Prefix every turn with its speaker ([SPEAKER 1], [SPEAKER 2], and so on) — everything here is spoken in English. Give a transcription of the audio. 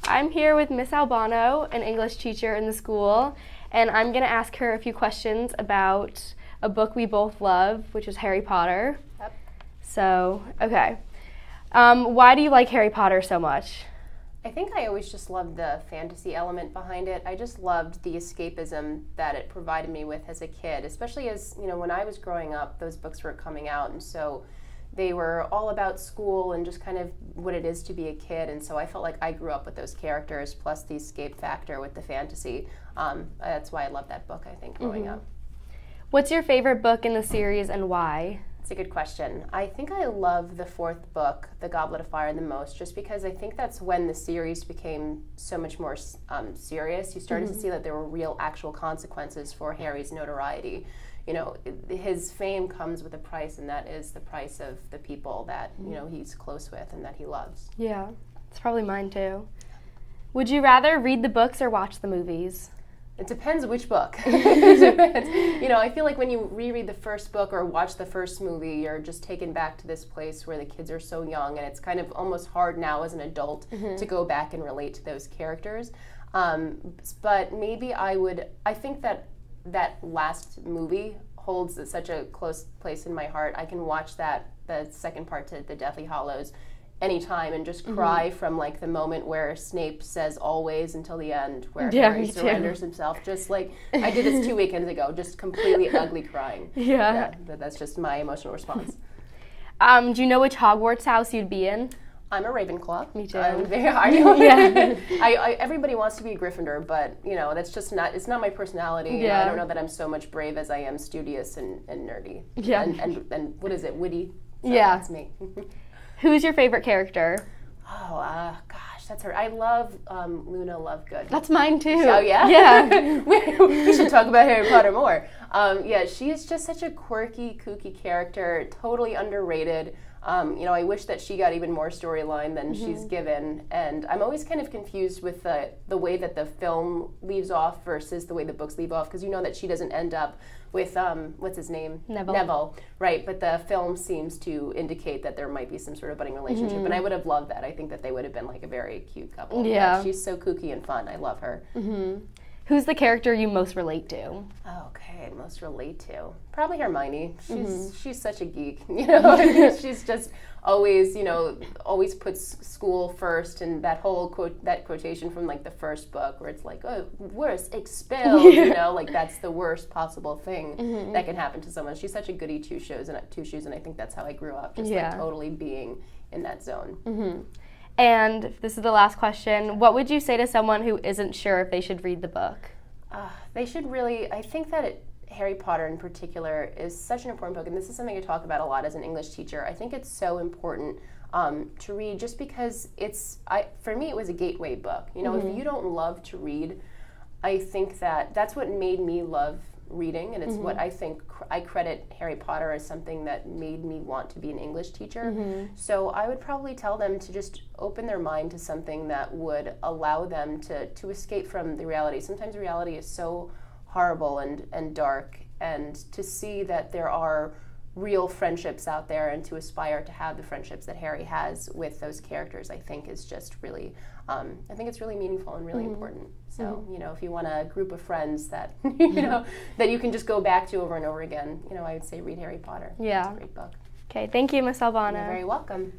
[SPEAKER 1] I'm here with Ms Albano, an English teacher in the school, and I'm going to ask her a few questions about a book we both love, which is Harry Potter.
[SPEAKER 2] Yep.
[SPEAKER 1] So, okay. Why do you like Harry Potter so much?
[SPEAKER 2] I think I always just loved the fantasy element behind it. I just loved the escapism that it provided me with as a kid, especially as, when I was growing up, those books were coming out, and so they were all about school and just kind of what it is to be a kid, and so I felt like I grew up with those characters, plus the escape factor with the fantasy. That's why I love that book, I think, growing up.
[SPEAKER 1] What's your favorite book in the series and why?
[SPEAKER 2] That's a good question. I think I love the fourth book, The Goblet of Fire, the most, just because I think that's when the series became so much more serious. You started to see that there were real, actual consequences for Harry's notoriety. His fame comes with a price, and that is the price of the people that, he's close with and that he loves.
[SPEAKER 1] Yeah, it's probably mine too. Would you rather read the books or watch the movies?
[SPEAKER 2] It depends which book. It depends. I feel like when you reread the first book or watch the first movie, you're just taken back to this place where the kids are so young, and it's kind of almost hard now as an adult to go back and relate to those characters. But maybe I think that last movie holds such a close place in my heart. I can watch the second part to the Deathly Hallows anytime and just cry from like the moment where Snape says always until the end, where Harry surrenders himself. Just like I did this 2 weekends ago, just completely ugly crying.
[SPEAKER 1] Yeah.
[SPEAKER 2] That's just my emotional response.
[SPEAKER 1] Do you know which Hogwarts house you'd be in?
[SPEAKER 2] I'm a Ravenclaw.
[SPEAKER 1] Me too.
[SPEAKER 2] Everybody wants to be a Gryffindor, but that's just not. It's not my personality.
[SPEAKER 1] Yeah.
[SPEAKER 2] I don't know that I'm so much brave as I am studious and nerdy.
[SPEAKER 1] Yeah.
[SPEAKER 2] And what is it? Witty. So
[SPEAKER 1] yeah.
[SPEAKER 2] That's me.
[SPEAKER 1] Who's your favorite character?
[SPEAKER 2] Oh, gosh, that's her. I love Luna Lovegood.
[SPEAKER 1] That's mine too.
[SPEAKER 2] Oh yeah.
[SPEAKER 1] Yeah.
[SPEAKER 2] we should talk about Harry Potter more. She is just such a quirky, kooky character. Totally underrated. I wish that she got even more storyline than she's given, and I'm always kind of confused with the way that the film leaves off versus the way the books leave off, because that she doesn't end up with, what's his name?
[SPEAKER 1] Neville,
[SPEAKER 2] right, but the film seems to indicate that there might be some sort of budding relationship, and I would have loved that. I think that they would have been like a very cute couple.
[SPEAKER 1] Yeah.
[SPEAKER 2] She's so kooky and fun. I love her.
[SPEAKER 1] Who's the character you most relate to?
[SPEAKER 2] Okay, most relate to. Probably Hermione. She's such a geek, She's just always, always puts school first, and that whole quotation from like the first book where it's like, oh, worse, expelled, like that's the worst possible thing that can happen to someone. She's such a goody two shoes, and I think that's how I grew up, just like totally being in that zone.
[SPEAKER 1] And this is the last question. What would you say to someone who isn't sure if they should read the book?
[SPEAKER 2] They should really, I think that Harry Potter in particular is such an important book, and this is something I talk about a lot as an English teacher. I think it's so important to read just because for me, it was a gateway book. If you don't love to read, I think that's what made me love reading, and it's what I think I credit Harry Potter as something that made me want to be an English teacher. So I would probably tell them to just open their mind to something that would allow them to escape from the reality. Sometimes reality is so horrible and dark, and to see that there are real friendships out there and to aspire to have the friendships that Harry has with those characters, I think is just really, I think it's really meaningful and really important. So, if you want a group of friends that, that you can just go back to over and over again, I would say read Harry Potter.
[SPEAKER 1] Yeah.
[SPEAKER 2] It's a great book.
[SPEAKER 1] Okay, thank you, Ms Albano.
[SPEAKER 2] You're very welcome.